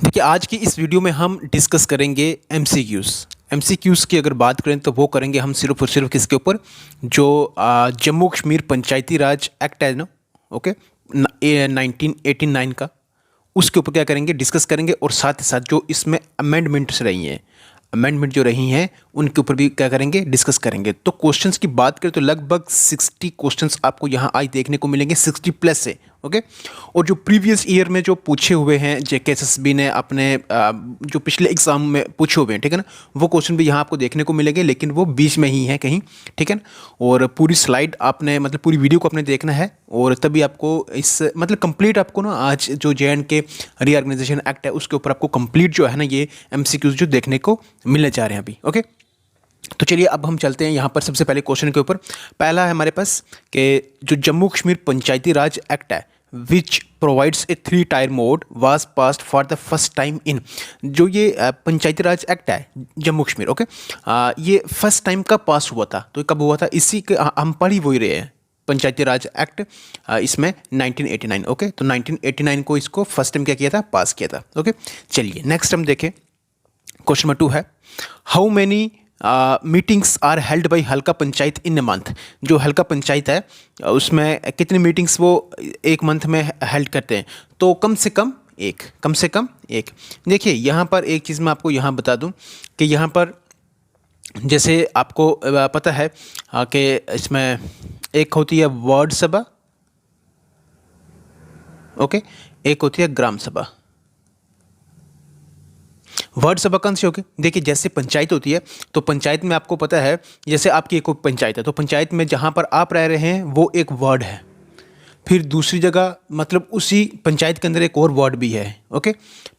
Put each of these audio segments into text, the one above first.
देखिए, आज की इस वीडियो में हम डिस्कस करेंगे एमसीक्यूज़। एमसीक्यूज़ की अगर बात करें तो वो करेंगे हम सिर्फ और सिर्फ किसके ऊपर, जो जम्मू कश्मीर पंचायती राज एक्ट है ना, ओके, 1989 का, उसके ऊपर क्या करेंगे, डिस्कस करेंगे। और साथ ही साथ जो इसमें अमेंडमेंट्स रही हैं, अमेंडमेंट जो रही हैं उनके ऊपर भी क्या करेंगे, डिस्कस करेंगे। तो क्वेश्चंस की बात करें तो लगभग 60 क्वेश्चंस आपको यहाँ आज देखने को मिलेंगे, 60 प्लस से, ओके। और जो प्रीवियस ईयर में जो पूछे हुए हैं जेकेएसएसबी ने अपने जो पिछले एग्जाम में पूछे हुए हैं, ठीक है ना, वो क्वेश्चन भी यहाँ आपको देखने को मिलेंगे, लेकिन वो बीच में ही है कहीं, ठीक है ना। और पूरी स्लाइड आपने मतलब पूरी वीडियो को आपने देखना है, और तभी आपको इस मतलब कंप्लीट आपको ना आज जो JNK रीऑर्गेनाइजेशन एक्ट है उसके ऊपर आपको कंप्लीट जो है ना ये MCQs जो देखने को मिलने जा रहे हैं अभी, ओके। तो चलिए अब हम चलते हैं यहाँ पर सबसे पहले क्वेश्चन के ऊपर। पहला है हमारे पास कि जो जम्मू कश्मीर पंचायती राज एक्ट है which provides a 3 tyre mode was passed for the first time in, जो ये पंचायती राज एक्ट है जम्मू कश्मीर, ओके, ये फर्स्ट टाइम कब पास हुआ था, तो कब हुआ था, इसी के हम पढ़ ही वही रहे हैं, पंचायती राज एक्ट इसमें 1989, ओके। तो 1989 को इसको फर्स्ट टाइम क्या किया था, पास किया था, ओके। चलिए नेक्स्ट हम देखें, क्वेश्चन नंबर 2 है how many meetings are held by halqa panchayat in a month. जो हल्का पंचायत है उसमें कितनी मीटिंग्स वो एक मंथ में हेल्ड करते हैं, तो कम से कम एक, कम से कम एक। देखिए यहाँ पर एक चीज़ मैं आपको यहाँ बता दूँ कि यहाँ पर जैसे आपको पता है कि इसमें एक होती है वार्ड सभा, ओके, एक होती है ग्राम सभा। वार्ड सभा कौन सी होगी, देखिए जैसे पंचायत होती है तो पंचायत में आपको पता है, जैसे आपकी एक पंचायत है तो पंचायत में जहाँ पर आप रह रहे हैं वो एक वार्ड है, फिर दूसरी जगह मतलब उसी पंचायत के अंदर एक और वार्ड भी है, ओके,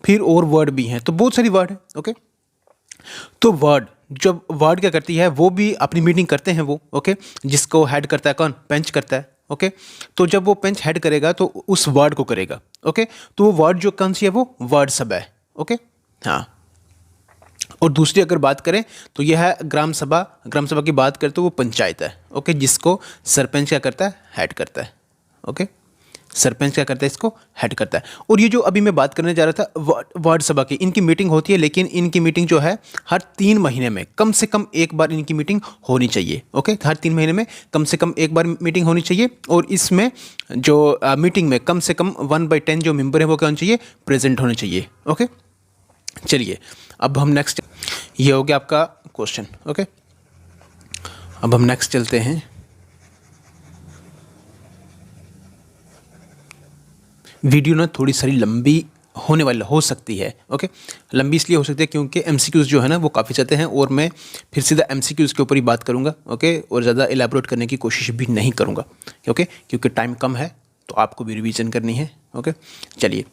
फिर और वार्ड भी हैं, तो बहुत सारी वार्ड है, ओके। तो वार्ड, जब वार्ड क्या करती है वो भी अपनी मीटिंग करते हैं वो, ओके, जिसको हेड करता है कौन, पंच करता है, ओके। तो जब वो पंच हेड करेगा तो उस वार्ड को करेगा, ओके। तो वो वार्ड जो कौन सी है वो वार्ड सभा है, ओके, हाँ। और दूसरी अगर बात करें तो यह है ग्राम सभा। ग्राम सभा की बात करें तो वो पंचायत है, ओके, जिसको सरपंच क्या करता है, हेड करता है, ओके। सरपंच क्या करता है, इसको हेड करता है। और ये जो अभी मैं बात करने जा रहा था वार्ड सभा की, इनकी मीटिंग होती है, लेकिन इनकी मीटिंग जो है हर 3 महीने में कम से कम एक बार इनकी मीटिंग होनी चाहिए, ओके। हर 3 महीने में कम से कम एक बार मीटिंग होनी चाहिए, और इसमें जो मीटिंग में कम से कम 1/10 जो मेंबर है वो क्या होना चाहिए, प्रेजेंट होने चाहिए, ओके। चलिए अब हम नेक्स्ट, ये हो गया आपका क्वेश्चन, ओके। अब हम नेक्स्ट चलते हैं। वीडियो ना थोड़ी सारी लंबी होने वाली हो सकती है, ओके। लंबी इसलिए हो सकती है क्योंकि MCQs जो है ना वो काफ़ी ज़्यादा हैं, और मैं फिर सीधा MCQs के ऊपर ही बात करूँगा, ओके, और ज़्यादा एलैबोरेट करने की कोशिश भी नहीं करूँगा, ओके, क्योंकि टाइम कम है तो आपको भी रिवीजन करनी है, ओके। चलिए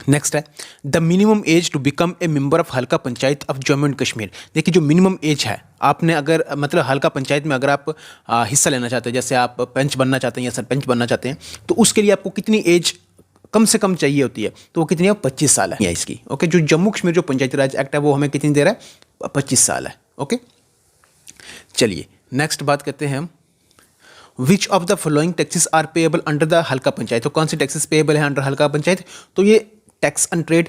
नेक्स्ट है the minimum age to become a member of halqa panchayat of Jammu and Kashmir. देखिए जो मिनिमम एज है, आपने अगर मतलब हल्का पंचायत में अगर आप हिस्सा लेना चाहते हैं, जैसे आप पंच बनना चाहते हैं या सरपंच बनना चाहते हैं, तो उसके लिए आपको कितनी एज कम से कम चाहिए होती है, तो वो कितनी है, 25 साल है इसकी, ओके। जो जम्मू कश्मीर जो पंचायती राज एक्ट है वो हमें कितनी दे रहा है, 25 साल है, ओके। चलिए नेक्स्ट बात करते हैं हम, which of the following taxes are payable under the halqa panchayat. तो कौन से टैक्सेस पेएबल है अंडर हल्का पंचायत, तो ये tax on trade,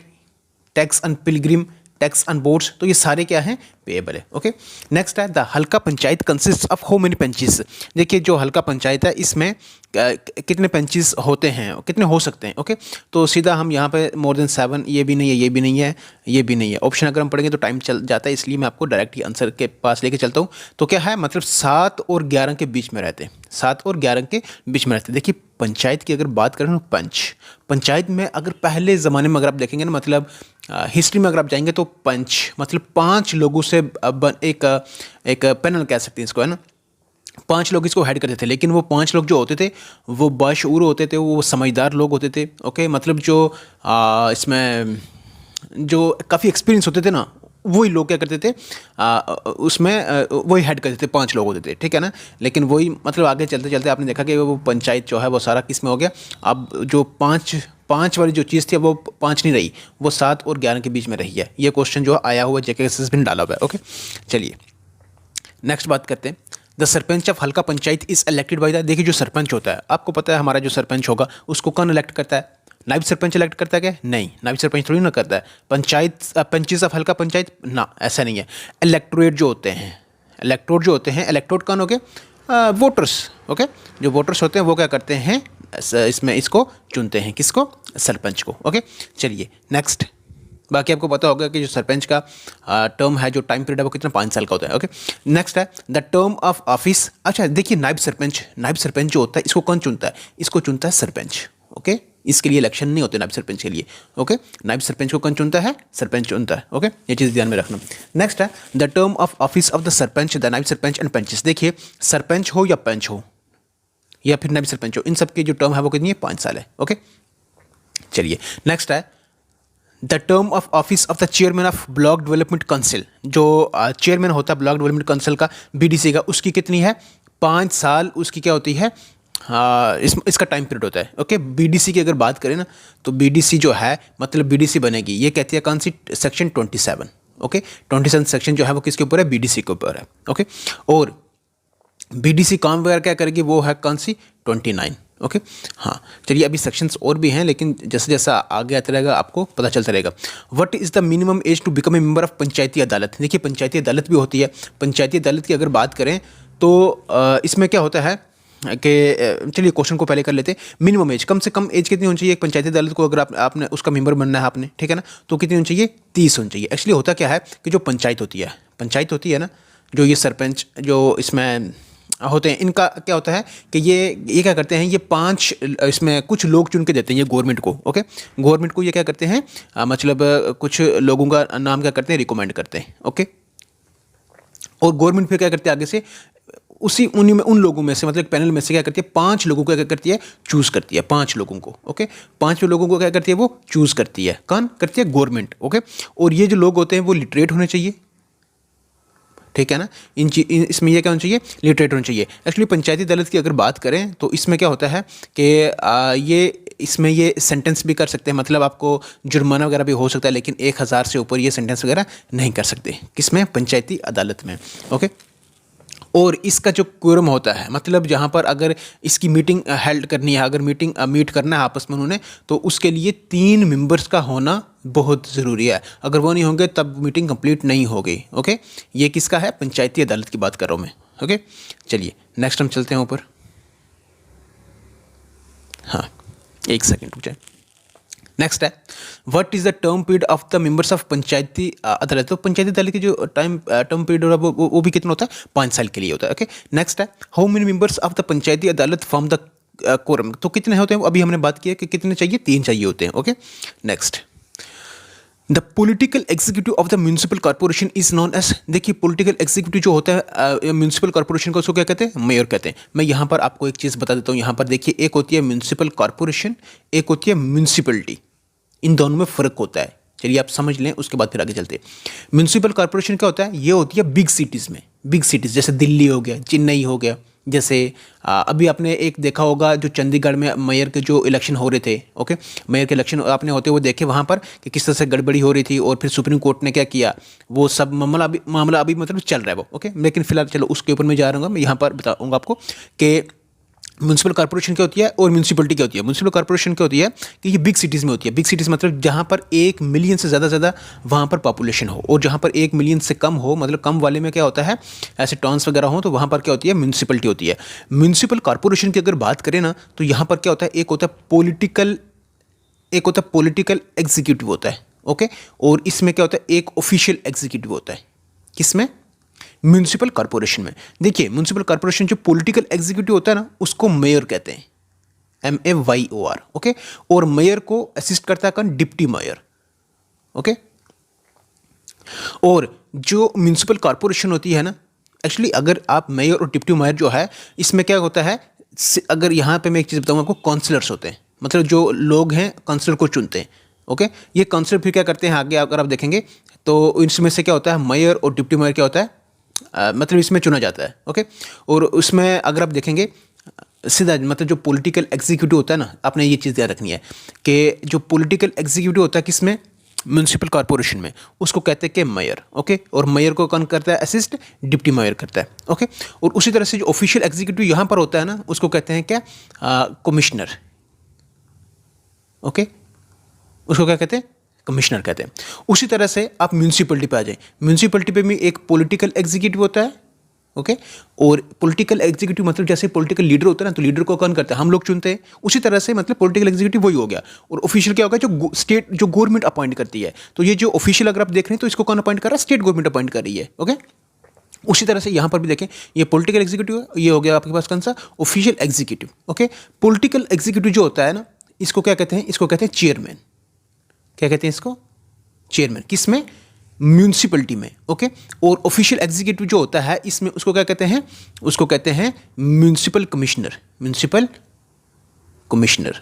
tax on Pilgrim, tax on boats, तो ये सारे क्या हैं, पेएबल है, ओके। नेक्स्ट है the halqa panchayat consist of how many punches. देखिए जो हल्का पंचायत है इसमें कितने पंचेस होते हैं, कितने हो सकते हैं, ओके। तो सीधा हम यहाँ पे मोर देन 7, ये भी नहीं है, ये भी नहीं है, ये भी नहीं है। ऑप्शन अगर हम पढ़ेंगे तो टाइम चल जाता है, इसलिए मैं आपको डायरेक्ट ही आंसर के पास लेके चलता हूँ। तो क्या है, मतलब 7 और 11 के बीच में रहते हैं, 7 और 11 के बीच में रहते हैं। देखिए पंचायत की अगर बात करें तो पंचायत में अगर पहले ज़माने में अगर आप देखेंगे ना, मतलब हिस्ट्री में अगर आप जाएंगे तो पंच मतलब 5 लोगों से एक पैनल कह सकते हैं इसको, है ना, 5 लोग इसको हेड करते थे। लेकिन वो 5 लोग जो होते थे वो बाशऊर होते थे, वो समझदार लोग होते थे, ओके। मतलब जो इसमें जो काफ़ी एक्सपीरियंस होते थे ना, वही लोग क्या करते थे, उसमें वही हेड करते थे, 5 लोग होते थे, ठीक है ना। लेकिन वही मतलब आगे चलते चलते आपने देखा कि वो पंचायत जो है वो सारा किस में हो गया, अब जो पाँच वाली जो चीज़ थी वो 5 नहीं रही, वो 7 और 11 के बीच में रही है। ये क्वेश्चन जो आया हुआ JKSS में डाला हुआ है, ओके। चलिए नेक्स्ट बात करते हैं, the sarpanch of halqa panchayat is elected by the. देखिए जो सरपंच होता है, आपको पता है हमारा जो सरपंच होगा उसको कौन इलेक्ट करता है, नायब सरपंच इलेक्ट करता है क्या? नहीं, नायब सरपंच थोड़ी ना करता है। पंचायत ऑफ हल्का पंचायत ना, ऐसा नहीं है। इलेक्टोरेट जो होते हैं, इलेक्टोरेट कौन हो गए? वोटर्स। ओके, जो वोटर्स होते हैं वो क्या करते हैं, इसमें इसको चुनते हैं, किसको? सरपंच को। ओके, चलिए नेक्स्ट। बाकी आपको पता होगा कि जो सरपंच का टर्म है, जो टाइम पीरियड है वो कितना, 5 साल का होता है। ओके, नेक्स्ट है द टर्म ऑफ ऑफिस। अच्छा देखिए, नायब सरपंच जो होता है इसको कौन चुनता है? इसको चुनता है सरपंच। ओके, इसके लिए इलेक्शन नहीं होते नायब सरपंच के लिए। ओके, नायब सरपंच को कौन चुनता है? सरपंच चुनता है। ओके, ये चीज़ ध्यान में रखना। नेक्स्ट है the term of office of the sarpanch, the नायब सरपंच एंड पंचेस। देखिए, सरपंच हो या पंच हो या फिर नायब सरपंच हो, इन सब की जो टर्म है वो कितनी है? 5 साल है। ओके, चलिए नेक्स्ट है the term of office of the chairman of block development council. जो चेयरमैन होता है ब्लॉक डेवलपमेंट काउंसिल का, बीडीसी का, उसकी कितनी है? 5 साल उसकी क्या होती है? इसका टाइम पीरियड होता है। ओके, बीडीसी की अगर बात करें ना, तो बीडीसी जो है, मतलब बीडीसी बनेगी, ये कहती है कौन सी? सेक्शन 27। ओके, 27 सेक्शन जो है वो किसके ऊपर है? बीडीसी के ऊपर है। ओके, और बीडीसी काम वगैरह क्या करेगी? वो है कौन सी? 29। ओके, हाँ चलिए, अभी सेक्शंस और भी हैं, लेकिन जैसे जैसा आगे आता रहेगा आपको पता चलता रहेगा। What is the minimum age to become a member of Panchayati Adalat? देखिए, पंचायती अदालत भी होती है। पंचायती अदालत की अगर बात करें तो इसमें क्या होता है कि चलिए क्वेश्चन को पहले कर लेते हैं। मिनिमम एज, कम से कम एज कितनी होनी चाहिए एक पंचायती अदालत को? अगर आपने उसका मेंबर बनना है आपने, ठीक है ना, तो कितनी होनी चाहिए? 30 होनी चाहिए। एक्चुअली होता क्या है कि जो पंचायत होती है ना, जो ये सरपंच जो इसमें होते हैं, इनका क्या होता है कि ये क्या करते हैं, ये 5 इसमें कुछ लोग चुन के देते हैं ये गवर्नमेंट को। ओके, गवर्नमेंट को ये क्या करते हैं, मतलब कुछ लोगों का नाम क्या करते हैं? रिकमेंड करते हैं। ओके, और गवर्नमेंट फिर क्या करते हैं आगे से उन लोगों में से, मतलब पैनल में से क्या करती है? 5 लोगों को क्या करती है? चूज़ करती है, 5 लोगों को। ओके, 5 लोगों को क्या करती है? वो चूज़ करती है। कौन करती है? गवर्नमेंट। ओके, और ये जो लोग होते हैं वो लिटरेट होने चाहिए, ठीक है ना। इसमें ये क्या होना चाहिए? लिटरेट होना चाहिए। एक्चुअली पंचायती अदालत की अगर बात करें तो इसमें क्या होता है कि इसमें ये सेंटेंस भी कर सकते हैं, मतलब आपको जुर्माना वगैरह भी हो सकता है, लेकिन 1000 से ऊपर ये सेंटेंस वगैरह नहीं कर सकते। किसमें? पंचायती अदालत में। ओके, और इसका जो क्योरम होता है, मतलब जहाँ पर अगर इसकी मीटिंग हेल्ड करनी है, अगर मीट करना है आपस में उन्होंने, तो उसके लिए 3 मेंबर्स का होना बहुत ज़रूरी है। अगर वो नहीं होंगे तब मीटिंग कंप्लीट नहीं होगी। ओके, ये किसका है? पंचायती अदालत की बात कर रहा हूँ मैं। ओके, चलिए नेक्स्ट हम चलते हैं ऊपर। हाँ, एक सेकेंड रुक जाए। नेक्स्ट है what is the term period of the members of Panchayati Adalat. तो पंचायती अदालत की जो टर्म पीरियड होगा वो भी कितना होता है? 5 साल के लिए होता है। ओके, नेक्स्ट है how many members of the Panchayati Adalat form the quorum. तो कितने होते हैं? अभी हमने बात की है कि कितने चाहिए? 3 चाहिए होते हैं। Okay, next the political executive of the municipal corporation is known as. देखिए, पॉलिटिकल एग्जीक्यूटिव जो होता है म्यूनसिपल कॉर्पोरेशन को, उसको क्या कहते हैं? मेयर कहते हैं। मैं यहाँ पर आपको एक चीज़ बता देता हूँ। यहाँ पर देखिए, एक होती है म्यूनसिपल कॉर्पोरेशन, एक होती है म्यूनसिपलिटी। इन दोनों में फ़र्क होता है। चलिए आप समझ लें, उसके बाद फिर आगे चलते हैं। म्यूनसिपल कॉर्पोरेशन क्या होता है? ये होती है बिग सिटीज़ में, बिग सिटीज़ जैसे दिल्ली हो गया, चेन्नई हो गया। जैसे अभी आपने एक देखा होगा जो चंडीगढ़ में मेयर के जो इलेक्शन हो रहे थे। ओके, मेयर के इलेक्शन आपने होते हुए देखे वहाँ पर कि किस तरह से गड़बड़ी हो रही थी, और फिर सुप्रीम कोर्ट ने क्या किया, वो सब मामला अभी मतलब चल रहा है वो। ओके, लेकिन फिलहाल चलो उसके ऊपर मैं जा रहा हूँ। मैं यहाँ पर बताऊँगा आपको कि म्यूनसिपल कॉर्पोरेशन क्या होती है और म्यूनसिपलिटी क्या होती है। म्यूनसिपल कॉर्पोरेशन क्या होती है कि ये बिग सिटीज़ में होती है। बिग सिटीज़ मतलब जहाँ पर 1 मिलियन से ज़्यादा वहाँ पर पॉपुलेशन हो, और जहाँ पर 1 मिलियन से कम हो, मतलब कम वाले में क्या होता है, ऐसे टाउन्स वगैरह हो, तो वहाँ पर क्या होती है? म्यूनसिपलिटी होती है। म्यूनसिपल कॉर्पोरेशन की अगर बात करें ना, तो यहाँ पर क्या होता है? एक होता है पॉलिटिकल एग्जीक्यूटिव होता है। ओके, और इसमें क्या होता है? एक ऑफिशियल एग्जीक्यूटिव होता है। किसमें? म्यूनसिपल कॉर्पोरेशन में। देखिए, म्यूनसिपल कॉर्पोरेशन जो पॉलिटिकल एग्जीक्यूटिव होता है ना, उसको मेयर कहते हैं, MAYOR। ओके, और मेयर को असिस्ट करता है कौन? Deputy mayor. ओके, और जो म्यूनसिपल कॉर्पोरेशन होती है ना, एक्चुअली अगर आप मेयर और डिप्टी मेयर जो है, इसमें क्या होता है, अगर यहाँ पे मैं एक चीज़ बताऊँ आपको, काउंसलर्स होते हैं, मतलब जो लोग हैं काउंसलर को चुनते हैं। ओके, ये काउंसलर फिर क्या करते हैं आगे अगर आप देखेंगे तो इसमें से क्या होता है? मेयर और डिप्टी मेयर क्या होता है, मतलब इसमें चुना जाता है। ओके, और उसमें अगर आप देखेंगे सीधा, मतलब जो पॉलिटिकल एग्जीक्यूटिव होता है ना, आपने ये चीज़ ध्यान रखनी है कि जो पॉलिटिकल एग्जीक्यूटिव होता है किसमें? म्यूनसिपल कॉर्पोरेशन में, उसको कहते हैं कि मेयर। ओके, और मेयर को कौन करता है? असिस्ट डिप्टी मेयर करता है। ओके, और उसी तरह से जो ऑफिशियल एग्जीक्यूटिव यहाँ पर होता है ना, उसको कहते हैं क्या? कमिश्नर। ओके, उसको क्या कहते हैं? कमिश्नर कहते हैं। उसी तरह से आप म्यूनसिपलिटी पे आ जाए, म्यूनसिपलिटी पे भी एक पॉलिटिकल एग्जीक्यूटिव होता है, ओके। और पॉलिटिकल एग्जीक्यूटिव मतलब जैसे पॉलिटिकल लीडर होता है ना, तो लीडर को कौन करता है? हम लोग चुनते हैं। उसी तरह से मतलब पॉलिटिकल एग्जीक्यूटिव वही हो गया। और ऑफिशियल क्या होगा? जो स्टेट, जो गवर्नमेंट अपॉइंट करती है। तो ये जो ऑफिशियल अगर आप देख रहे हैं तो इसको कौन अपॉइंट कर रहा है? स्टेट गवर्नमेंट अपॉइंट कर रही है, ओके। उसी तरह से यहाँ पर भी देखें, ये पॉलिटिकल एग्जीक्यूटिव है, ये हो गया आपके पास कौन सा? Official executive, okay. Political executive जो होता है ना, इसको क्या कहते हैं? इसको कहते हैं चेयरमैन। क्या कहते हैं इसको? चेयरमैन। किसमें? म्यूनसिपलिटी में, ओके। और ऑफिशियल एग्जीक्यूटिव जो होता है इसमें, उसको क्या कहते हैं? उसको कहते हैं म्यूनसिपल कमिश्नर, म्यूनसिपल कमिश्नर।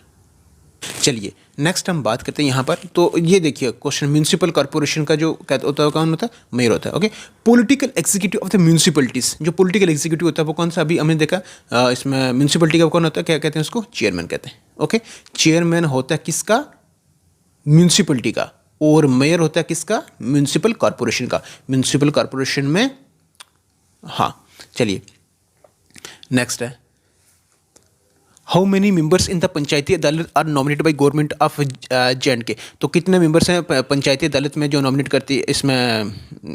चलिए नेक्स्ट हम बात करते हैं यहाँ पर। तो ये देखिए क्वेश्चन, म्यूनसिपल कॉर्पोरेशन का जो होता है कौन होता है? मेयर होता है, okay. Political executive of the municipalities, जो पॉलिटिकल एग्जीक्यूटिव होता है वो कौन सा? अभी हमने देखा इसमें म्यूनसिपलिटी का कौन होता है? क्या कहते हैं उसको? चेयरमैन कहते हैं, ओके। चेयरमैन होता है किसका? म्यूनसिपलिटी का। और मेयर होता है किसका? म्यूनसिपल कॉर्पोरेशन का। म्यूनसिपल कॉर्पोरेशन में, हाँ। चलिए नेक्स्ट है, how many members in the Panchayati Adalat are nominated by government of J&K। तो कितने मेंबर्स हैं पंचायती अदालत में जो नॉमिनेट करती है, इसमें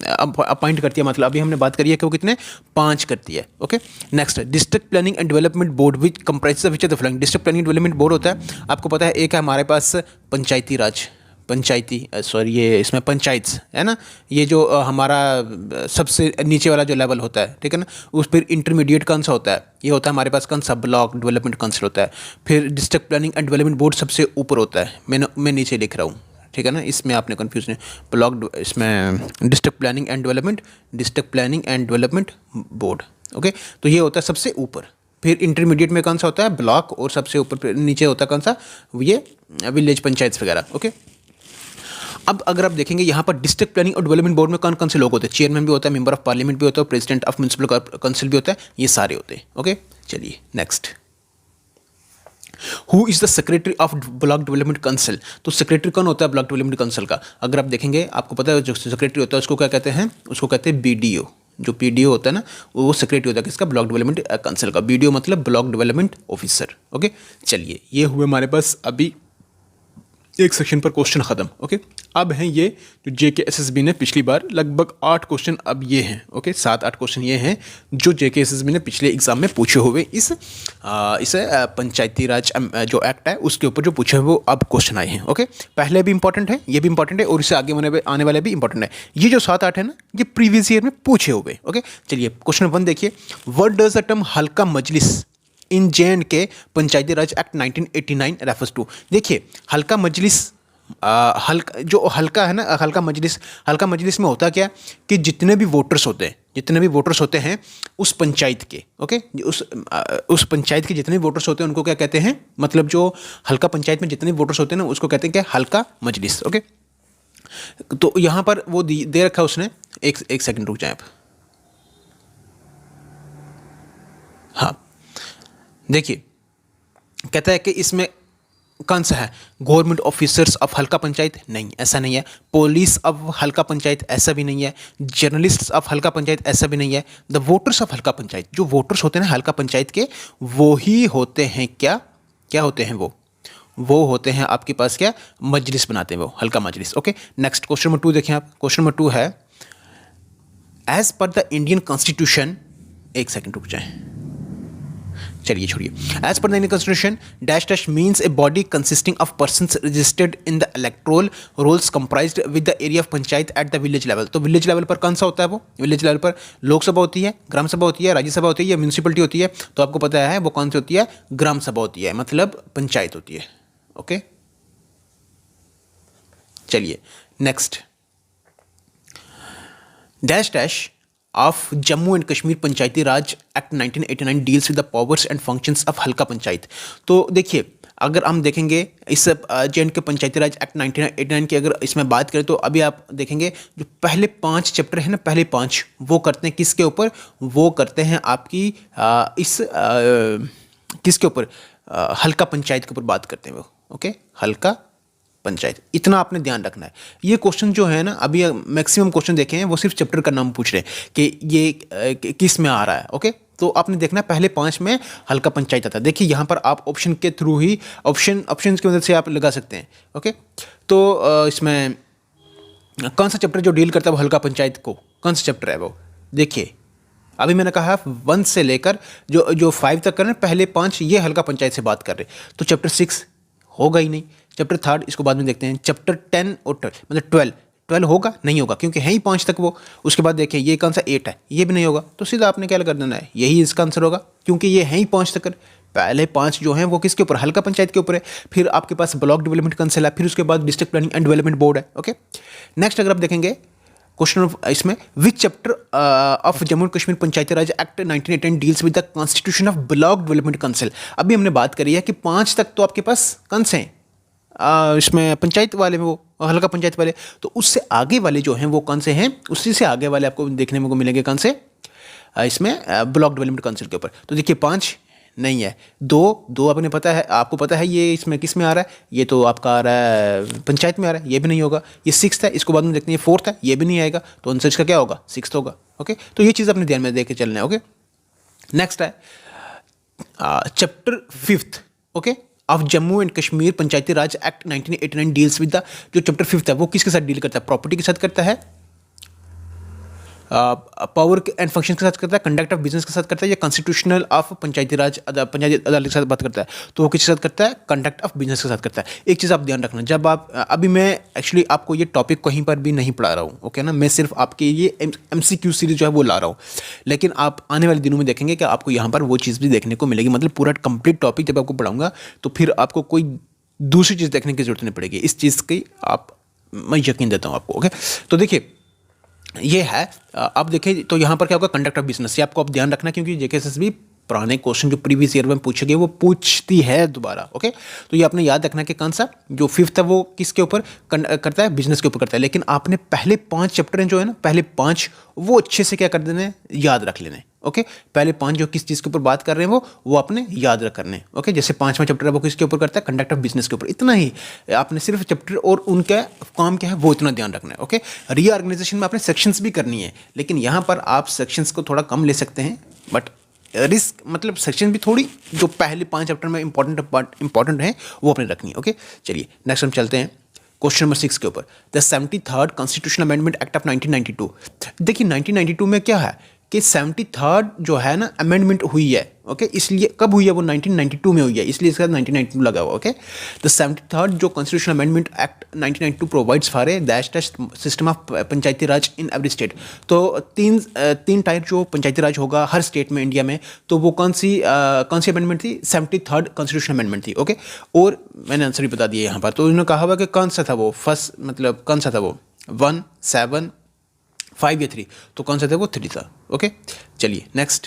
अपॉइंट करती है? मतलब अभी हमने बात करी है कि वो कितने? 5 करती है, ओके। नेक्स्ट है, district planning and development board which comprises of which of the following. District planning development board होता है, आपको पता है, एक है हमारे पास पंचायती राज, ये इसमें पंचायत है ना, ये जो हमारा सबसे नीचे वाला जो लेवल होता है, ठीक है ना। उस फिर इंटरमीडिएट कौन सा होता है? ये होता है हमारे पास कौन सा? ब्लॉक डेवलपमेंट काउंसिल होता है। फिर district planning and development board सबसे ऊपर होता है, मैं नीचे लिख रहा हूँ, ठीक है ना, इसमें आपने कन्फ्यूज नहीं। ब्लॉक, इसमें district planning and development board, okay. तो ये होता है सबसे ऊपर। फिर इंटरमीडिएट में कौन सा होता है? ब्लॉक। और सबसे ऊपर फिर नीचे होता है कौन सा? ये विलेज पंचायत वगैरह, ओके। अब अगर आप देखेंगे यहाँ पर डिस्ट्रिक्ट प्लानिंग और डेवलपमेंट बोर्ड में कौन कौन से लोग होते हैं? चेयरमैन भी होता है, मेंबर ऑफ पार्लियामेंट भी होता है, प्रेसिडेंट ऑफ म्यूनसिपल काउंसिल भी होता है, ये सारे होते हैं, ओके। चलिए next, who is the secretary of block development council. तो सेक्रेटरी कौन होता है ब्लॉक डेवलपमेंट काउंसिल का? अगर आप देखेंगे, आपको पता है जो सेक्रेटरी होता है उसको क्या कहते हैं? उसको कहते हैं BDO। जो PDO होता है ना, वो सेक्रेटरी होता है किसका? ब्लॉक डेवलपमेंट काउंसिल का। BDO मतलब ब्लॉक डेवलपमेंट ऑफिसर, ओके। चलिए ये हुए हमारे पास अभी एक सेक्शन पर क्वेश्चन खत्म, ओके। अब हैं ये जो JK SSB ने पिछली बार लगभग 8 क्वेश्चन, अब ये हैं, ओके, 7-8 क्वेश्चन ये हैं जो JK SSB ने पिछले एग्जाम में पूछे हुए इस पंचायती राज जो एक्ट है उसके ऊपर जो पूछे हुए वो अब क्वेश्चन आए हैं, ओके। पहले भी इंपॉर्टेंट है, ये भी इंपॉर्टेंट है, और इससे आगे आने वाले भी इंपॉर्टेंट है। ये जो 7-8 है ना, ये प्रीवियस ईयर में पूछे हुए, ओके। चलिए क्वेश्चन 1 देखिए, what does the term halqa majlis in J&K panchayati raj act 1989 refers to. देखिए हल्का मजलिस, हल्का है ना, हल्का मजलिस में होता क्या है कि जितने भी वोटर्स होते हैं उस पंचायत के, ओके, उस पंचायत के जितने भी वोटर्स होते हैं उनको क्या कहते हैं? मतलब जो हल्का पंचायत में जितने वोटर्स होते हैं ना, उसको कहते हैं क्या? हल्का मजलिस, ओके। तो यहाँ पर वो दे रखा उसने, एक सेकंड रुक जाए आप। हाँ देखिए, कहता है कि इसमें कौन सा है? Government officers of halqa panchayat? नहीं, ऐसा नहीं है। Police of halqa panchayat? ऐसा भी नहीं है। Journalists of halqa panchayat? ऐसा भी नहीं है। The voters of halqa panchayat, जो वोटर्स होते हैं ना हल्का पंचायत के, वो ही होते हैं क्या होते हैं वो होते हैं आपके पास क्या? मजलिस बनाते हैं वो, halqa majlis, okay. Next question number 2 देखें आप। क्वेश्चन नंबर 2 है, as per the Indian constitution, एक सेकंड रुक जाए, चलिए छोड़िए। As per the Indian constitution dash dash means a body consisting of persons registered in the electoral rolls comprised with the area of panchayat at the village level. तो village level पर कौन सा होता है? वो विलेज लेवल पर लोकसभा होती है, ग्राम सभा होती है, राज्यसभा होती है या म्यूनसिपलिटी होती है? तो आपको पता है वो कौन सी होती है? ग्राम सभा होती है, मतलब पंचायत होती है, ओके। चलिए next, dash dash of Jammu and Kashmir Panchayati raj act 1989 deals with the powers and functions of halqa panchayat. तो देखिए, अगर हम देखेंगे इस J&K पंचायती राज एक्ट 1989 की अगर इसमें बात करें तो अभी आप देखेंगे जो पहले 5 चैप्टर हैं ना, पहले 5 वो करते हैं किसके ऊपर? वो करते हैं आपकी किसके ऊपर? हल्का पंचायत के ऊपर बात करते हैं वो, ओके, हल्का पंचायत। इतना आपने ध्यान रखना है। ये क्वेश्चन जो है ना, अभी मैक्सिमम क्वेश्चन देखे हैं वो सिर्फ चैप्टर का नाम पूछ रहे हैं कि ये किस में आ रहा है, ओके। तो आपने देखना पहले 5 में हल्का पंचायत आता है। देखिए यहाँ पर आप ऑप्शन के थ्रू ही ऑप्शंस की मदद से आप लगा सकते हैं। ओके, तो इसमें कौन सा चैप्टर जो डील करता है वो हल्का पंचायत को, कौन सा चैप्टर है वो? देखिए अभी मैंने कहा 1 से लेकर जो 5 तक कर रहे हैं, पहले 5 ये हल्का पंचायत से बात कर रहे हैं। तो चैप्टर 6 होगा ही नहीं। चैप्टर 3 इसको बाद में देखते हैं। चैप्टर 10 और 12 होगा नहीं होगा, क्योंकि है ही 5 तक वो। उसके बाद देखिए ये कौन सा 8 है, ये भी नहीं होगा। तो सीधा आपने क्या कर देना है, यही इसका आंसर होगा, क्योंकि ये है ही 5 तक। पहले 5 जो हैं वो किसके ऊपर, हल्का पंचायत के ऊपर है। फिर आपके पास ब्लॉक डेवलपमेंट काउंसिल है, फिर उसके बाद district planning and development board है। ओके, नेक्स्ट अगर आप देखेंगे क्वेश्चन इसमें विच chapter of Jammu and Kashmir Panchayati raj act 1918 deals with the constitution of block development council. अभी हमने बात करी है कि 5 तक तो आपके पास कौन से हैं, इसमें पंचायत वाले में वो हल्का पंचायत वाले। तो उससे आगे वाले जो हैं वो कौन से हैं, उसी से आगे वाले आपको देखने को मिलेंगे कौन से, इसमें ब्लॉक डेवलपमेंट काउंसिल के ऊपर। तो देखिए 5 नहीं है, 2 आपने पता है, आपको पता है ये इसमें किस में आ रहा है, ये तो आपका आ रहा है पंचायत में आ रहा है, ये भी नहीं होगा। ये 6 है, इसको बाद में देखते हैं, ये 4 है, ये भी नहीं आएगा। तो आंसर इसका क्या होगा, 6 होगा। ओके, तो ये चीज़ अपने ध्यान में देके चलना है। ओके, नेक्स्ट है chapter 5 okay of Jammu and Kashmir Panchayati raj act 1989 deals with the, जो चैप्टर 5 है वो किसके साथ डील करता है, प्रॉपर्टी के साथ करता है, पावर एंड फंक्शन के साथ करता है, कंडक्ट ऑफ बिजनेस के साथ करता है, या कॉन्स्टिट्यूशनल ऑफ पंचायती राज पंचायती अदालत के साथ बात करता है। तो वो किसके साथ करता है, कंडक्ट ऑफ बिजनेस के साथ करता है। एक चीज़ आप ध्यान रखना, जब आप अभी मैं एक्चुअली आपको ये टॉपिक कहीं पर भी नहीं पढ़ा रहा हूँ, ओके ना, मैं सिर्फ आपके ये MCQ सीरीज जो है वो ला रहा हूँ। लेकिन आप आने वाले दिनों में देखेंगे कि आपको यहाँ पर वो चीज़ भी देखने को मिलेगी, मतलब पूरा कंप्लीट टॉपिक जब आपको पढ़ाऊँगा तो फिर आपको कोई दूसरी चीज़ देखने की जरूरत नहीं पड़ेगी। इस चीज़ की मैं यकीन देता हूँ आपको। ओके, तो देखिए ये है, आप देखें तो यहाँ पर क्या होगा, कंडक्ट ऑफ बिजनेस। ये आपको अब ध्यान रखना, क्योंकि जेकेएसएस भी पुराने क्वेश्चन जो प्रीवियस ईयर में पूछे गए वो पूछती है दोबारा। ओके, तो ये आपने याद रखना कि कौन सा जो 5 है वो किसके ऊपर करता है, बिजनेस के ऊपर करता है। लेकिन आपने पहले 5 चैप्टर हैं जो है ना, पहले 5 वो अच्छे से क्या कर देने, याद रख लेने। ओके, पहले 5 जो किस चीज़ के ऊपर बात कर रहे हैं वो आपने याद रख करने। ओके, जैसे 5वां चैप्टर है वो किसके ऊपर करता है, कंडक्ट ऑफ बिजनेस के ऊपर। इतना ही आपने सिर्फ चैप्टर और उनका काम क्या है वो इतना ध्यान रखना है। ओके, रीऑर्गेनाइजेशन में आपने सेक्शंस भी करनी है, लेकिन यहाँ पर आप सेक्शंस को थोड़ा कम ले सकते हैं, बट रिस्क मतलब सेक्शन भी थोड़ी जो पहले 5 चैप्टर में इंपॉर्टेंट है वो अपने रखनी है। ओके, चलिए नेक्स्ट हम चलते हैं क्वेश्चन नंबर 6 के ऊपर। The 73rd constitutional amendment act of 1992। देखिए 1992 में क्या है कि 73rd जो है ना अमेंडमेंट हुई है। ओके, इसलिए कब हुई है वो 1992 में हुई है, इसलिए इसका 1992 लगा हुआ। ओके, द 73rd जो constitutional amendment act 1992 provides for a dash system of Panchayati Raj in every state. तो तीन टाइप जो पंचायती राज होगा हर स्टेट में इंडिया में, तो वो कौन सी अमेंडमेंट थी, 73rd कॉन्स्टिट्यूशनल अमेंडमेंट थी। ओके, और मैंने आंसर भी बता दिया यहाँ पर। तो उन्होंने कहा हुआ कि कौन सा था वो फर्स्ट, मतलब कौन सा था वो 1, 7, 5 या 3, तो कौन सा था वो 3 था। ओके, चलिए next.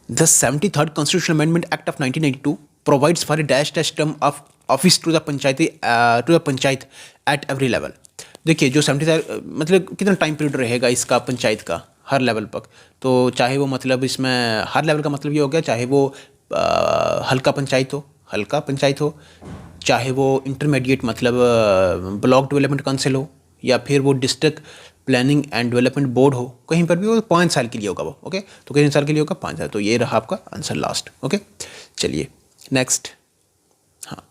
The 73rd constitutional amendment act of 1992 provides for a dash term of office to the panchayat at every level. देखिए जो 73 मतलब कितना टाइम पीरियड रहेगा इसका पंचायत का हर लेवल पर, तो चाहे वो मतलब इसमें हर लेवल का मतलब ये हो गया, चाहे वो हल्का पंचायत हो, चाहे वो इंटरमीडिएट मतलब ब्लॉक डेवलपमेंट काउंसिल हो, या फिर वो district planning and development board हो, कहीं पर भी वो 5 साल के लिए होगा वो। ओके, तो कितने साल के लिए होगा, 5 साल। तो ये रहा आपका आंसर लास्ट। ओके, चलिए नेक्स्ट। हाँ,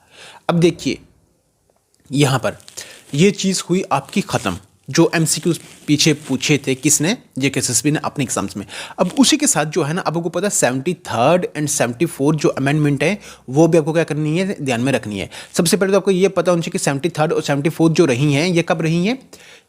अब देखिए यहाँ पर ये चीज़ हुई आपकी ख़त्म, जो MCQ पीछे पूछे थे किसने, जेकेएसएसबी ने अपने एग्जाम्स में। अब उसी के साथ जो है ना, अब आपको पता है 73rd एंड 74 जो अमेंडमेंट है वो भी आपको क्या करनी है, ध्यान में रखनी है। सबसे पहले तो आपको ये पता होना चाहिए कि 73rd और 74 जो रही हैं ये कब रही हैं,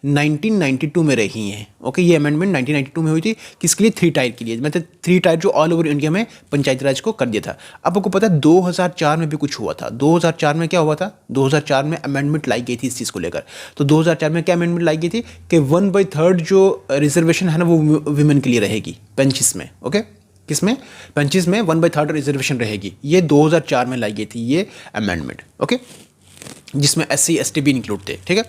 1992 में रही हैं। ओके, ये अमेंडमेंट 1992 में हुई थी, किसके लिए, 3 टायर के लिए, मतलब 3 टायर जो ऑल ओवर इंडिया में पंचायती राज को कर दिया था। अब आपको पता है 2004 में भी कुछ हुआ था। 2004 में क्या हुआ था, 2004 में अमेंडमेंट लाई गई थी इस चीज़ को लेकर। तो 2004 में क्या अमेंडमेंट लाई गई थी कि 1/3 जो रिजर्वेशन है ना वो वीमेन के लिए रहेगी 25 में। ओके, किसमें, 25 में 1/3 रिजर्वेशन रहेगी। ये 2004 में लाई गई थी ये अमेंडमेंट। ओके, जिसमें SC ST भी इंक्लूड थे, ठीक है।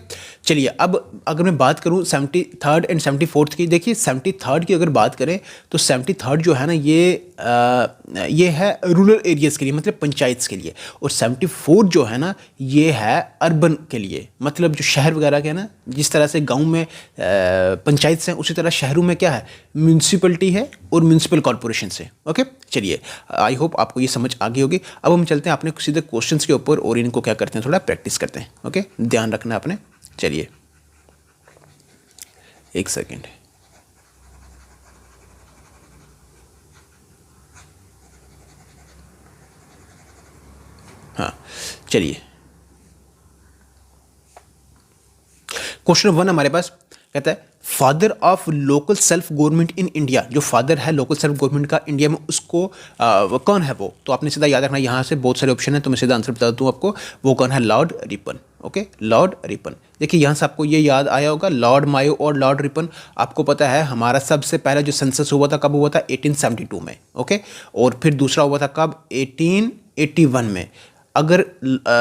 चलिए अब अगर मैं बात करूं 73rd एंड 74th की, देखिए 73rd की अगर बात करें तो 73rd जो है ना ये है रूरल एरियाज़ के लिए, मतलब पंचायत के लिए, और 74 जो है ना ये है अर्बन के लिए, मतलब जो शहर वगैरह के हैं ना, जिस तरह से गांव में पंचायत हैं उसी तरह शहरों में क्या है, म्यूनसिपलिटी है और म्यूनसिपल कॉरपोरेशन से। ओके चलिए, आई होप आपको ये समझ आ गई होगी। अब हम चलते हैं अपने सीधे क्वेश्चंस के ऊपर और इनको क्या करते हैं, थोड़ा प्रैक्टिस करते हैं। ओके ध्यान रखना आपने। चलिए एक सेकेंड। हाँ चलिए, क्वेश्चन 1 हमारे पास कहता है father of local self government in India. जो फादर है लोकल सेल्फ गवर्नमेंट का इंडिया में, उसको कौन है वो? तो आपने सीधा याद रखना, यहाँ से बहुत सारे ऑप्शन है तो मैं सीधा आंसर बता दूँ आपको, वो कौन है? Lord Ripon. Okay Lord Ripon. देखिए यहाँ से आपको ये याद आया होगा, लॉर्ड मायो और लॉर्ड रिपन। आपको पता है हमारा सबसे पहला जो सेंसस हुआ था कब हुआ था? 1872 में। ओके और फिर दूसरा हुआ था कब? 1881 में। अगर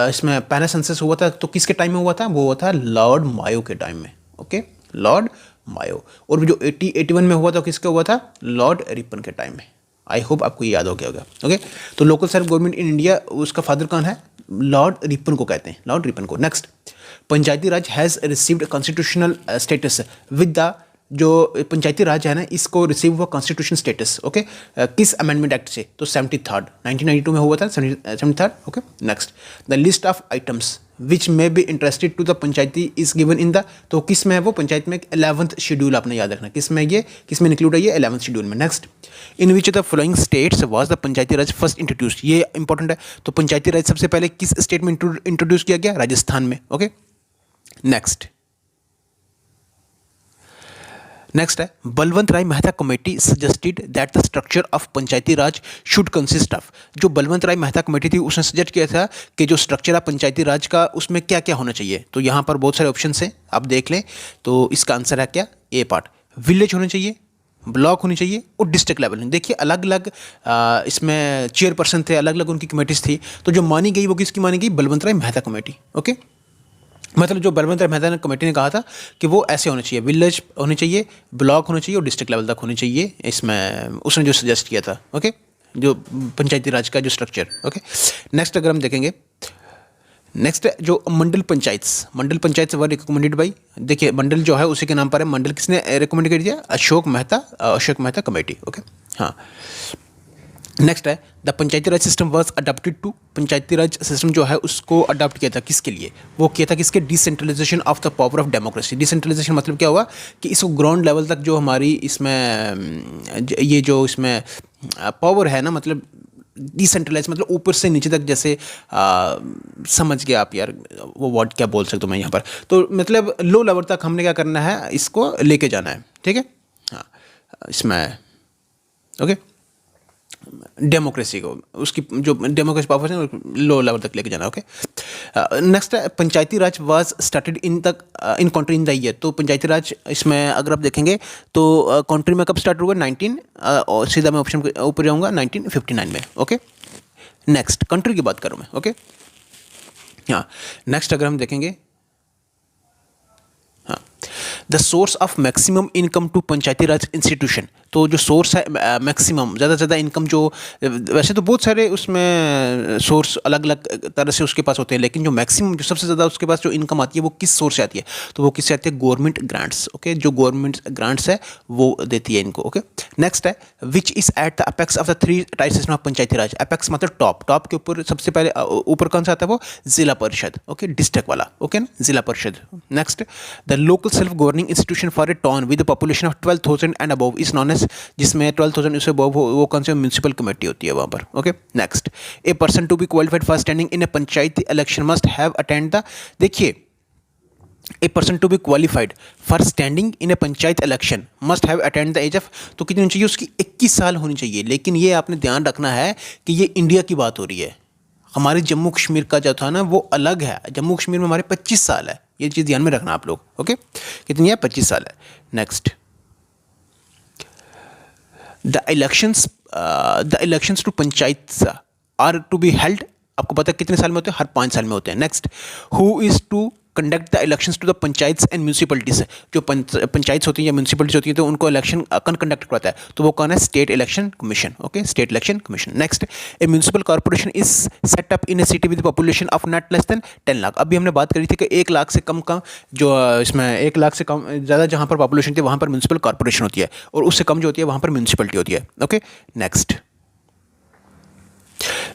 इसमें पहला सेंसस हुआ था तो किसके टाइम में हुआ था? वो हुआ था लॉर्ड मायो के टाइम में। ओके लॉर्ड मायो। और जो 1881 में हुआ था किसका हुआ था? लॉर्ड रिपन के टाइम में। आई होप आपको ये याद हो गया होगा। ओके तो local self government in India, उसका फादर कौन है? लॉर्ड रिपन को कहते हैं, लॉर्ड रिपन को। Next, panchayati raj has received constitutional status with the, जो पंचायती राज है ना इसको रिसीव हुआ कॉन्स्टिट्यूशन स्टेटस। ओके किस अमेंडमेंट एक्ट से? तो 73rd 1992 में हुआ था, 73rd। Okay next, the list of items which may be interested to the panchayati is given in the, तो किस में है वो? पंचायत में 11th शेड्यूल, आपने याद रखना किस में, ये किस में इंक्लूड है? ये 11th शेड्यूल में। Next, in which the following states was the panchayati Raj first introduced, ये इंपॉर्टेंट है। तो पंचायती राज सबसे पहले किस स्टेट में इंट्रोड्यूस किया गया? राजस्थान में। ओके नेक्स्ट, नेक्स्ट है Balwant Rai Mehta committee suggested that the structure of Panchayati Raj should consist of. जो बलवंत राय मेहता कमेटी थी उसने सजेस्ट किया था कि जो स्ट्रक्चर है पंचायती राज का उसमें क्या क्या होना चाहिए। तो यहाँ पर बहुत सारे ऑप्शन हैं, आप देख लें। तो इसका आंसर है क्या? ए पार्ट, विलेज होने चाहिए, ब्लॉक होनी चाहिए और डिस्ट्रिक्ट लेवल। देखिए अलग अलग इसमें चेयरपर्सन थे, अलग अलग उनकी कमेटीज थी। तो जो मानी गई वो किसकी मानी गई? बलवंत राय मेहता कमेटी। ओके मतलब जो बलवंत राय मेहता कमेटी ने कहा था कि वो ऐसे होने चाहिए, विलेज होने चाहिए, ब्लॉक होने चाहिए और डिस्ट्रिक्ट लेवल तक होने चाहिए, इसमें उसने जो सजेस्ट किया था। ओके जो पंचायती राज का जो स्ट्रक्चर। ओके नेक्स्ट अगर हम देखेंगे, नेक्स्ट जो मंडल पंचायत वर रिकमेंडेड बाई, देखिए मंडल जो है उसी के नाम पर है, मंडल किसने रिकमेंड कर दिया? अशोक मेहता कमेटी। ओके हाँ नेक्स्ट है the panchayati raj system was adopted to, panchayati raj system जो है उसको अडॉप्ट किया था किसके लिए? वो किया था किसके? Decentralisation of the power of democracy. Decentralisation मतलब क्या हुआ कि इसको ग्राउंड लेवल तक जो हमारी इसमें ये जो इसमें पावर है ना, मतलब डिसेंट्रलाइज मतलब ऊपर से नीचे तक, जैसे समझ गया आप यार, वो वर्ड क्या बोल सकता हूँ मैं यहाँ पर, तो मतलब लो लेवल तक हमने क्या करना है, इसको लेके जाना है। ठीक है हाँ इसमें ओके डेमोक्रेसी को, उसकी जो डेमोक्रेसी पावर है लो लेवल तक लेके जाना। ओके नेक्स्ट है Panchayati Raj was started in country in the year. तो पंचायती राज इसमें अगर आप देखेंगे तो कंट्री में कब स्टार्ट हुआ? 19 और सीधा मैं ऑप्शन के ऊपर जाऊंगा 1959 में। ओके नेक्स्ट कंट्री की बात करूँ मैं। ओके हाँ नेक्स्ट अगर हम देखेंगे, हाँ the source of maximum income to panchayati raj institution. तो जो सोर्स है मैक्सिमम, ज़्यादा से ज़्यादा इनकम जो, वैसे तो बहुत सारे उसमें सोर्स अलग अलग तरह से उसके पास होते हैं, लेकिन जो मैक्सिमम जो सबसे ज़्यादा उसके पास जो इनकम आती है वो किस सोर्स से आती है? तो वो किससे आती है? Government grants. ओके जो गवर्नमेंट ग्रांट्स है वो देती है इनको। ओके नेक्स्ट है which is at the apex of the 3 tier system of Panchayati Raj. Apex मतलब टॉप के ऊपर सबसे पहले ऊपर कौन सा आता है? वो जिला परिषद। ओके डिस्ट्रिक्ट वाला। ओके ना Zila Parishad. Next the local self governing institution for a town with population of 12,000 and above is known as, जिसमें 12,000 इससे अबव वो कौन सी म्यूनसिपल कमेटी होती है वहाँ पर। Okay next a person to be qualified for standing in a panchayati election must have attend the, देखिए a person to be qualified for standing in a panchayat election must have attend the age of, तो कितनी होनी चाहिए उसकी? 21 साल होनी चाहिए। लेकिन ये आपने ध्यान रखना है कि ये इंडिया की बात हो रही है, हमारे जम्मू कश्मीर का जो था ना वो अलग है। जम्मू कश्मीर में हमारे 25 साल है, ये चीज़ ध्यान में रखना आप लोग। ओके कितनी है? 25 साल है। Next the elections to panchayat are to be held आपको पता है कितने साल में होते हैं, हर 5 साल में होते हैं। Next, who is to conduct the elections to the panchayats and municipalities, जो पंचायत होती हैं या म्यूनसिपलिटीज होती हैं तो उनको इलेक्शन कौन कंडक्ट करवाता है, तो वो कौन है, state election commission. Okay, state election commission. Next, A municipal corporation is set up in A city with population of not less than 10 lakh. अभी हमने बात करी थी कि 1 लाख से कम का जो इसमें 1 लाख से कम ज़्यादा जहाँ पर पॉपुलेशन थी वहाँ पर म्यूनसिपल कॉर्पोरेशन होती है, और उससे कम जो होती है वहाँ पर म्यूनसिपलिटी होती है। Okay, next,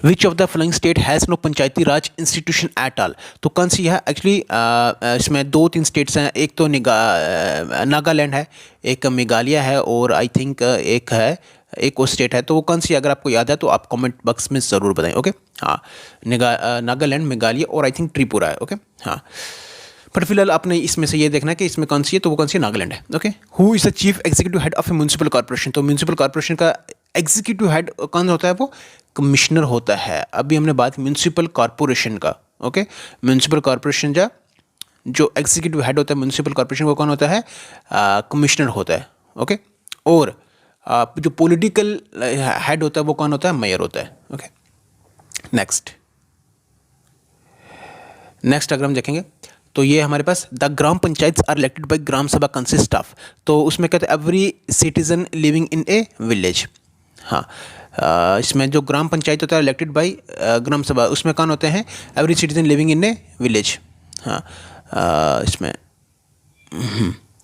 which of the following state has no panchayati raj institution at all. तो कौन सी है एक्चुअली, इसमें 2-3 स्टेट्स हैं, एक तो नागालैंड है, एक मेघालय है, और आई थिंक एक और स्टेट है, तो वो कौन सी, अगर आपको याद है तो आप कमेंट बॉक्स में ज़रूर बताएं। ओके, हाँ, नागालैंड, मेघालय और आई थिंक त्रिपुरा है। ओके, हाँ, पर फिलहाल आपने इसमें से ये देखना है कि इसमें कौन सी है, तो वो कौन सी है, नागालैंड है। Okay, who is the chief executive head of A municipal corporation. तो म्यूनसिपल कॉर्पोरेशन का एग्जीक्यूटिव हेड कौन होता है, वो कमिश्नर होता है। अभी हमने बात म्यूनसिपल कॉर्पोरेशन का। ओके, म्यूनसिपल कॉर्पोरेशन जो एग्जीक्यूटिव हेड होता है म्यूनसिपल कॉर्पोरेशन वो कौन होता है, कमिश्नर होता है। ओके, और जो पॉलिटिकल हेड होता है वो कौन होता है, मेयर होता है। ओके, नेक्स्ट अगर हम देखेंगे तो ये हमारे पास the gram panchayat are elected by gram sabha consist of, तो उसमें कहते हैं every citizen living in a village. हाँ, इसमें जो ग्राम पंचायत होता है इलेक्टेड बाय ग्राम सभा, उसमें कौन होते हैं, every citizen living in a village. हाँ, इसमें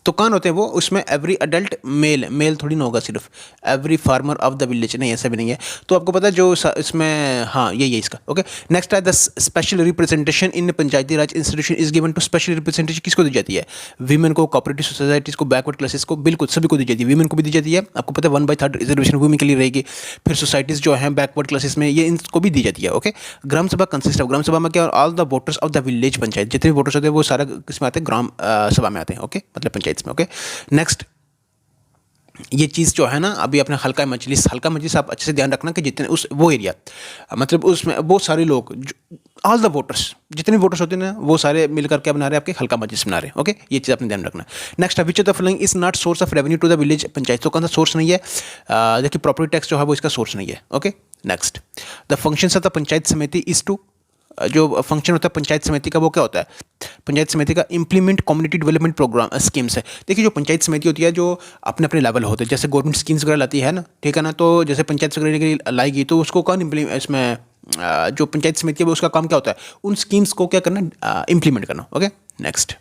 तो कौन होते हैं वो, उसमें एवरी अडल्ट मेल थोड़ी ना होगा, सिर्फ every farmer of the village, नहीं ऐसा भी नहीं है। तो आपको पता है जो इसमें, हाँ यही है इसका। ओके, नेक्स्ट है the special representation in panchayati raj institution is given to, special representation किसको दी जाती है, वीमेन को, कोऑपरेटिव सोसाइटीज़ को, बैकवर्ड क्लासेस को, बिल्कुल सभी को दी जाती है। वीमेन को भी दी जाती है, आपको पता है 1/3 रिजर्वेशन वुमेन के लिए रहेगी। फिर सोसाइटीज़ जो हैं बैकवर्ड क्लासेस में, ये इनको भी दी जाती है। Okay, gram sabha consist of, ग्राम सभा में क्या, all the voters of the village panchayat, जितने वोटर्स होते हैं वो सारा किसमें आते हैं, ग्राम सभा में आते हैं। ओके, मतलब पंचायत में। ओके, नेक्स्ट, ये चीज़ जो है ना, अभी अपने हल्का मजलिस आप अच्छे से ध्यान रखना कि जितने वो एरिया, मतलब उसमें वो सारे लोग, ऑल द वोटर्स, जितने वोटर्स होते हैं ना वो सारे मिलकर क्या बना रहे हैं, आपके हल्का मजलिस बना रहे हैं। ओके, ये चीज़ आपने ध्यान रखना। Next, which of the following is not source of revenue to the village panchayat, तो कौन सा सोर्स नहीं है, देखिए प्रॉपर्टी टैक्स जो है वो इसका सोर्स नहीं है। Okay, next, the functions of the panchayat समिति इज टू, जो फंक्शन होता है पंचायत समिति का वो क्या होता है, पंचायत समिति का implement community development programme schemes है। देखिए जो पंचायत समिति होती है जो अपने अपने लेवल होते हैं, जैसे गवर्नमेंट स्कीम्स वगैरह लाती है ना, ठीक है ना, तो जैसे पंचायत सेक्रेटरी के लिए लाएगी तो उसको कौन इसमें जो पंचायत समिति है उसका काम क्या होता है, उन स्कीम्स को क्या करना, इम्प्लीमेंट करना। Okay, next,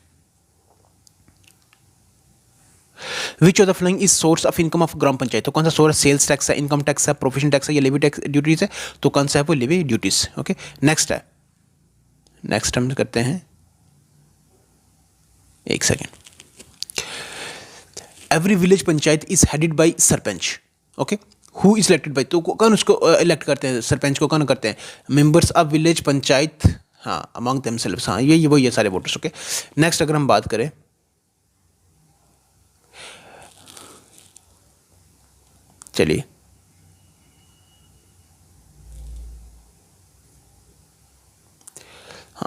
which of the following is source of income of gram panchayat, तो कौन सा सोर्स, सेल्स टैक्स है, इनकम टैक्स है, प्रोफेशन टैक्स है, या लेवी टैक्स ड्यूटीज है, तो कौन सा है वो, लेवी ड्यूटीज। ओके, नेक्स्ट है, नेक्स्ट हम करते हैं, एक second, every village panchayat is headed by sarpanch. Okay, who is elected by, तो कौन उसको इलेक्ट करते हैं, सरपंच को कौन करते हैं, मेंबर्स ऑफ विलेज पंचायत, हाँ अमंग देमसेल्व्स, हाँ ये सारे वोटर्स। ओके, नेक्स्ट अगर हम बात करें, चलिए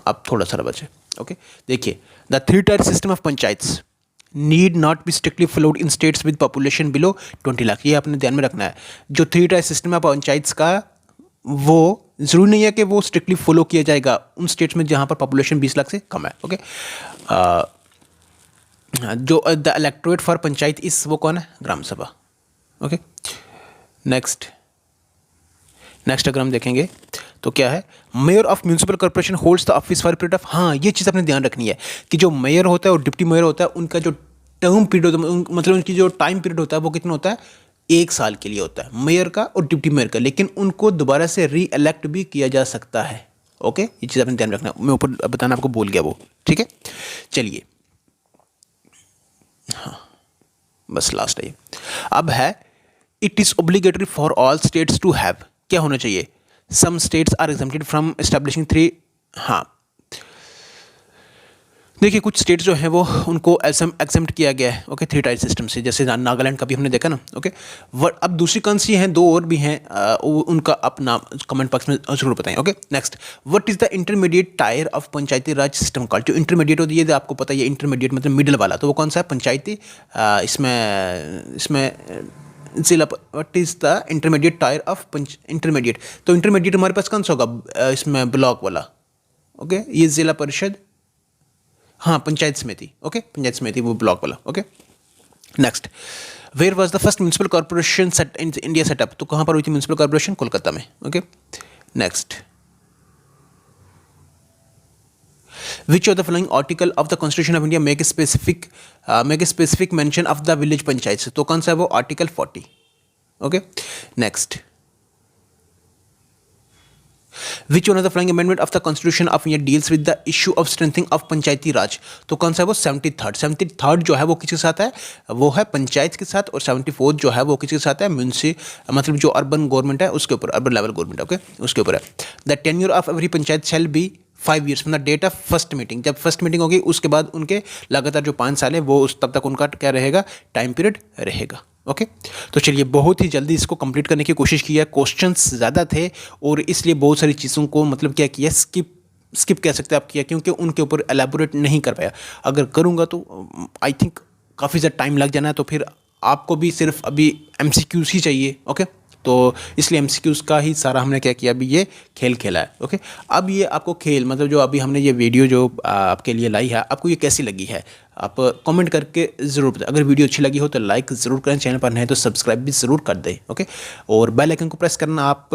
अब थोड़ा सा बचे। ओके, देखिए the 3 tier system of panchayats need not be strictly followed in states with population below 20 lakh, ये आपने ध्यान में रखना है। जो 3 टायर सिस्टम है पंचायत्स का, वो ज़रूरी नहीं है कि वो स्ट्रिक्टली फॉलो किया जाएगा उन स्टेट्स में जहाँ पर पॉपुलेशन 20 लाख से कम है। ओके, जो द इलेक्टोरेट फॉर पंचायत इस वो कौन है, ग्राम सभा। ओके, नेक्स्ट अगर हम देखेंगे तो क्या है, mayor of municipal corporation holds the office for period of, हाँ ये चीज़ आपने ध्यान रखनी है कि जो मेयर होता है और डिप्टी मेयर होता है उनका जो टर्म पीरियड होता है, मतलब उनकी जो टाइम पीरियड होता है वो कितना होता है, 1 साल के लिए होता है मेयर का और डिप्टी मेयर का, लेकिन उनको दोबारा से री इलेक्ट भी किया जा सकता है। ओके, ये चीज़ आपने ध्यान रखना, मैं ऊपर बताना आपको भूल गया वो, ठीक है। चलिए, हाँ बस लास्ट है ये। अब है it is obligatory for all states to have, क्या होना चाहिए, some states are exempted from establishing 3, हाँ देखिए कुछ स्टेट्स जो हैं वो उनको एग्जेम्प्ट किया गया है। ओके, 3 टायर सिस्टम से, जैसे नागालैंड का भी हमने देखा ना। ओके, अब दूसरी कौन सी हैं, 2 और भी हैं, उनका अपना कमेंट बॉक्स में जरूर बताएं। Okay, next, what is the intermediate tyre of Panchayati raj system called, जो इंटरमीडिएट होती है आपको पता है, ये इंटरमीडिएट मतलब मिडिल वाला, तो वो कौन सा है, पंचायती इसमें जिला what is the intermediate tyre of intermediate, तो इंटरमीडिएट हमारे पास कौन सा होगा इसमें ब्लॉक वाला, ओके ये जिला परिषद, हाँ पंचायत समिति, ओके पंचायत समिति वो ब्लॉक वाला, okay. Next, where was the first municipal corporation set in India setup, तो कहाँ पर हुई थी म्यूनसिपल कॉर्पोरेशन, कोलकाता में, okay. Next, which of the following article of the constitution of India make a specific mention of the village panchayats, तो कौन सा है वो article 40, okay. Next, which one of the following amendment of the constitution of India deals with the issue of strengthening of पंचायती राज, तो कौन सा है वो 73rd जो है वो किसके साथ है, वो है पंचायत के साथ, और 74th जो है वो किसके साथ है, मतलब जो अर्बन गवर्नमेंट है उसके ऊपर, अर्बन लेवल गवर्नमेंट, ओके उसके ऊपर है। The tenure of every panchayat shall be 5 years from the date of first meeting, जब फर्स्ट मीटिंग होगी उसके बाद उनके लगातार जो 5 साल है वो उस तब तक उनका क्या रहेगा, टाइम पीरियड रहेगा, ओके। तो चलिए बहुत ही जल्दी इसको कंप्लीट करने की कोशिश की है, क्वेश्चंस ज़्यादा थे और इसलिए बहुत सारी चीज़ों को मतलब क्या किया, स्किप कह सकते हैं आप किया, क्योंकि उनके ऊपर एलैबोरेट नहीं कर पाया। अगर करूँगा तो आई थिंक काफ़ी ज़्यादा टाइम लग जाना है, तो फिर आपको भी सिर्फ अभी MCQs ही चाहिए, ओके। तो इसलिए MCQs का ही सारा हमने क्या किया, अभी ये खेल खेला है, ओके। अब ये आपको खेल मतलब जो अभी हमने ये वीडियो जो आपके लिए लाई है, आपको ये कैसी लगी है, आप कमेंट करके ज़रूर बताएं। अगर वीडियो अच्छी लगी हो तो लाइक ज़रूर करें, चैनल पर नए तो सब्सक्राइब भी ज़रूर कर दें, ओके। और बेल आइकन को प्रेस करना आप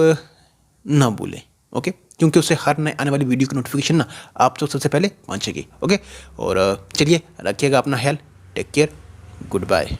ना भूलें, ओके, क्योंकि उससे हर नए आने वाली वीडियो की नोटिफिकेशन ना आप तो सबसे पहले पहुँचेगी, ओके। और चलिए रखिएगा अपना ख्याल, टेक केयर, गुड बाय।